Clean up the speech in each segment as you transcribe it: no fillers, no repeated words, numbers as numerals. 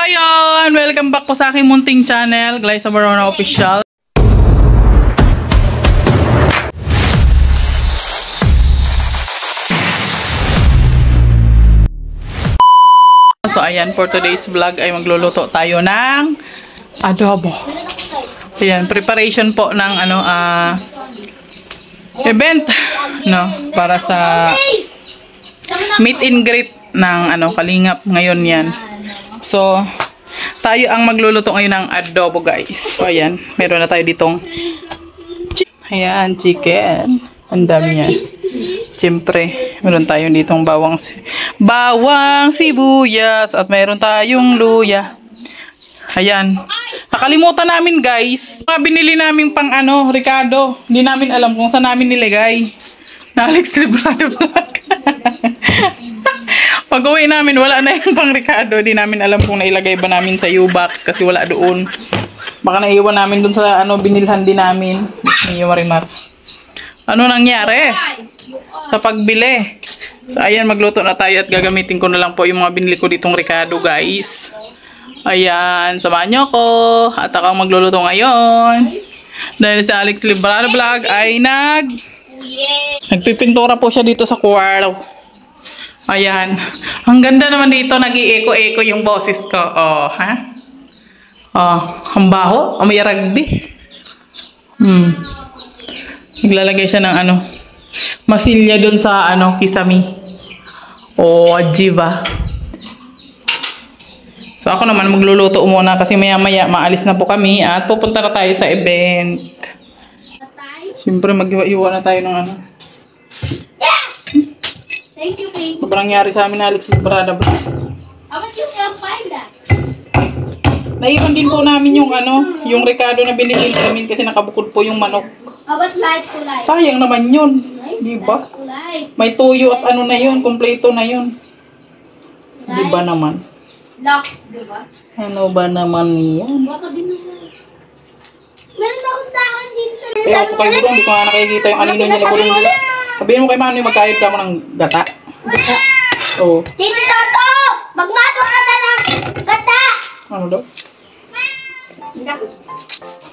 ayun! Welcome back po sa aking munting channel, Glyza Barona Official. So ayan, for today's vlog ay magluluto tayo ng adobo. Ayan, preparation po ng event para sa meet and greet ng Kalingap ngayon yan. So tayo ang magluluto ngayon ng adobo, guys. So ayan, meron na tayo ditong chicken. Ang dami yan. Siyempre, meron tayong ditong bawang sibuyas at meron tayong luya. Ayan. Nakalimutan namin, guys. Mga binili namin pang Ricardo. Hindi namin alam kung saan namin nilagay. Na Alex Librado Vlog. Pag-uwi namin, wala na yung pang Ricardo. Hindi namin alam kung nailagay ba namin sa U-box kasi wala doon. Baka naiwan namin doon sa binilhan din namin. Yung Marimar. Ano nangyari sa pagbili? So, ayan, magluto na tayo at gagamitin ko na lang po yung mga binili ko ditong Ricardo, guys. Ayan, samahan nyo ko. At ako ang magluluto ngayon. Dahil si Alex Librado Vlog ay nagpipintura po siya dito sa kwarto. Ayan. Ang ganda naman dito. Nag-i-echo-echo yung boses ko. Oh, ha? Oh, ang baho. May rugby. Naglalagay siya ng masilya dun sa kisame. O ajiba. So ako naman magluluto muna kasi maya-maya maalis na po kami at pupunta na tayo sa event. Siyempre mag-iwa-iwa na tayo ng Yes! Thank you, babe. Sobrang nangyari sa amin na Alex Librado. How about you can find that? Naiwan din po namin yung Ricardo na binili namin kasi nakabukod po yung manok. How about life to life? Sayang naman yun. Diba? May tuyo at na yun. Kompleto na yun. Diba naman? Lock, diba? Ano ba naman yan? Baka din naman. Meron akong dahon dito. Kaya ako kayo doon. Hindi ko nga nakikita yung anino niya. Sabihin mo kay Manoy, magkahit ka mo ng gata. Gata? Oo. Tito Toto! Magmato ka na ng gata! Ano daw? Yay!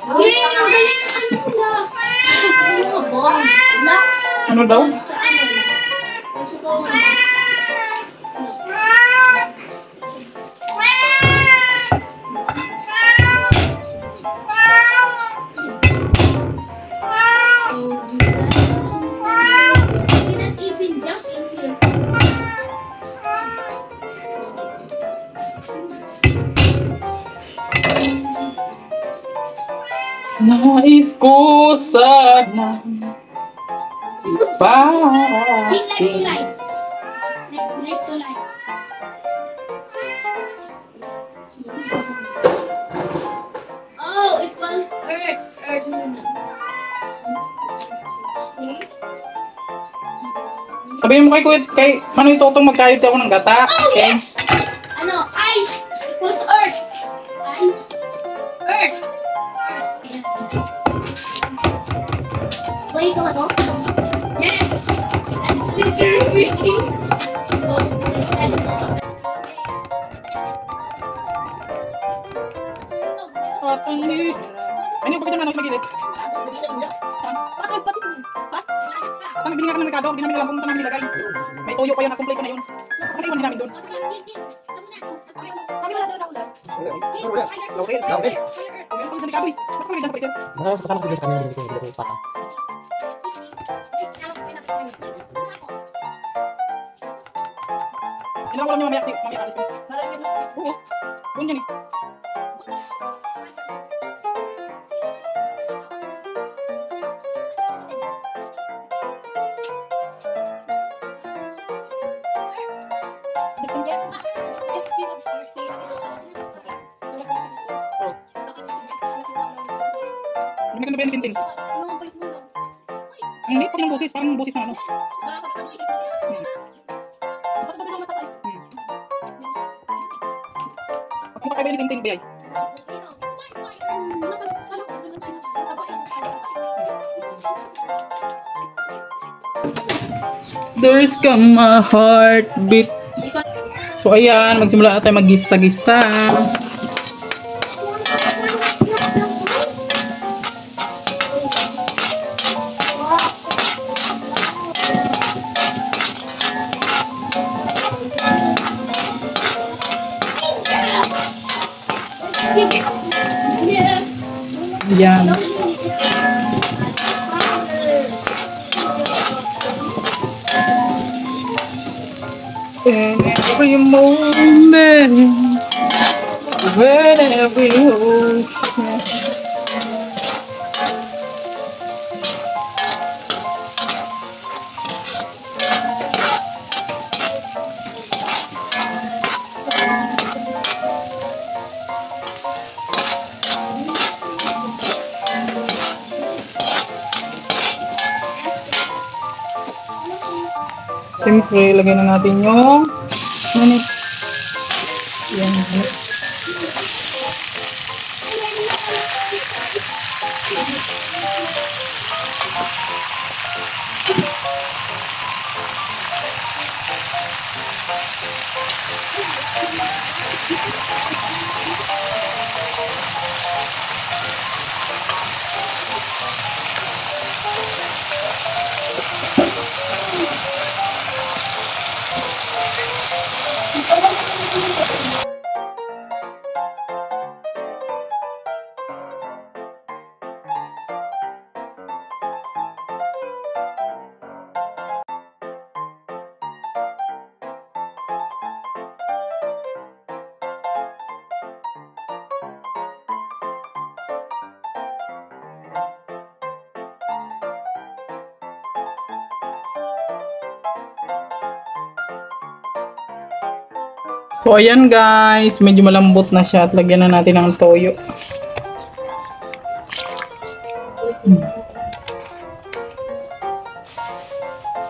Ang galing na Ano daw? Nais ko sana Life to life. Life to life. Oh, it will hurt. Hurt muna. Sabihin mo kay Manoy Totong magkahit ako ng gata. Oh, yes! Ice equals earth. Ice. Earth. Wait, ito to? Yes! That's literally Ano yung pagkita naman ako magilip? Parang nagbili nga kami ng Ricardo, hindi namin alam kung saan namin nilagay. May toyo pa yun, na-complete na yun. Nakaliwan din namin doon. Kami wala doon ako doon. Laurel. Ang pang Ricardo eh. Nakalagay dyan sa palitin. Kasama si Grace kanina binili ko pata. Inawalan niyo mamaya alis ko. Oo. Doon yan eh. Hindi maganda ba yan tintin? Ang liit pati ng busis, parang busis na Kung baka ba yung tintin ba yan? There's come a heartbeat. So ayan, magsimula na tayo mag-gisa-gisa. Yan. Every moment, whenever you siyempre, lagay na natin yung mani. Yan. So, ayan guys. Medyo malambot na siya at lagyan na natin ng toyo.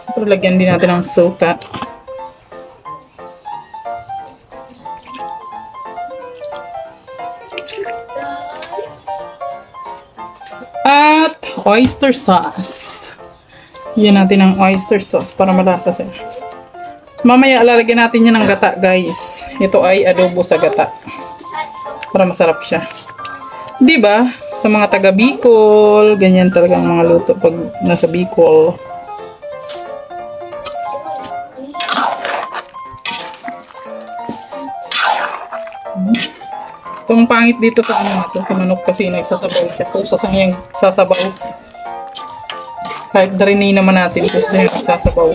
Pero lagyan din natin ng suka. At oyster sauce. Yan natin ang oyster sauce para malasa siya. Mamaya lalagyan natin yan ng gata guys. Ito ay adobo sa gata. Para masarap siya. Diba? Sa mga taga Bicol, ganyan talaga ang mga luto pag nasa Bicol. Itong pangit dito sa ano natin, sa manok kasi nagsasabaw siya. Pusas ang yung sasabaw. Kahit darini naman natin, pusas ang yung sasabaw.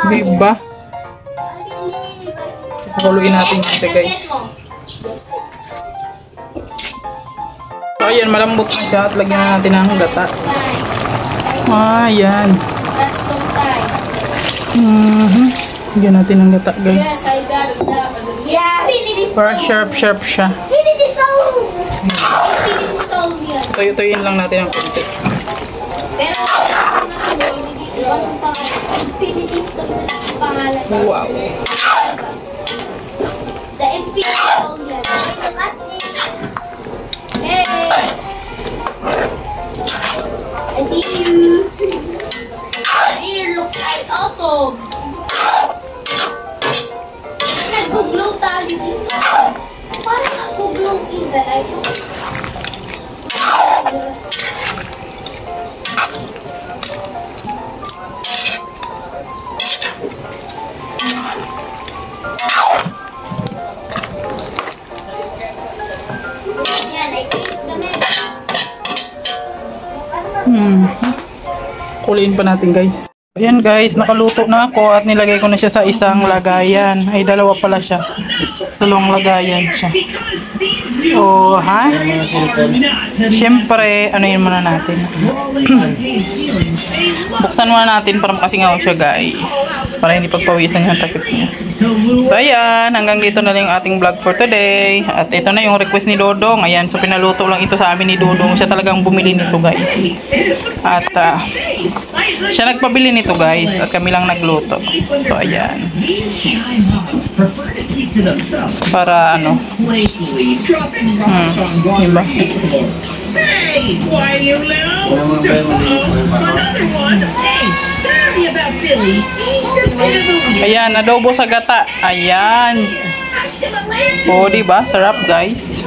Diba? Pakuluin natin ito guys. So ayan, malambot na siya at lagyan na natin ng gata. Ayan. Lagyan natin ng gata guys. Para sharp siya. Tuyo-tuyin lang natin ang konti. Wow. The Infinity Soldier. Hey! I see you. You look like awesome. Nag-glow tayo dito. Parang nag-glow in the light. Kuliin pa natin guys. Ayan guys, nakaluto na ako at nilagay ko na siya sa isang lagayan. Ay, dalawa pala siya. Dalawang lagayan siya. Oh, ha? Siyempre, ano yun muna natin? Buksan muna natin para makasingaw siya, guys. Para hindi pagpawisan yung takip niya. So, ayan. Hanggang dito na lang yung ating vlog for today. At ito na yung request ni Dodong. Ayan. So, pinaluto lang ito sa amin ni Dodong. Siya talagang bumili nito, guys. At, siya nagpabili nito, guys. At kami lang nagluto. So, ayan. Para, ano. Diba? Hey, why you little? Another one. Hey, sorry about Billy. He's a bit of a weird. Ayan, adobo sa gata. Ayan. O, diba? Sarap, guys.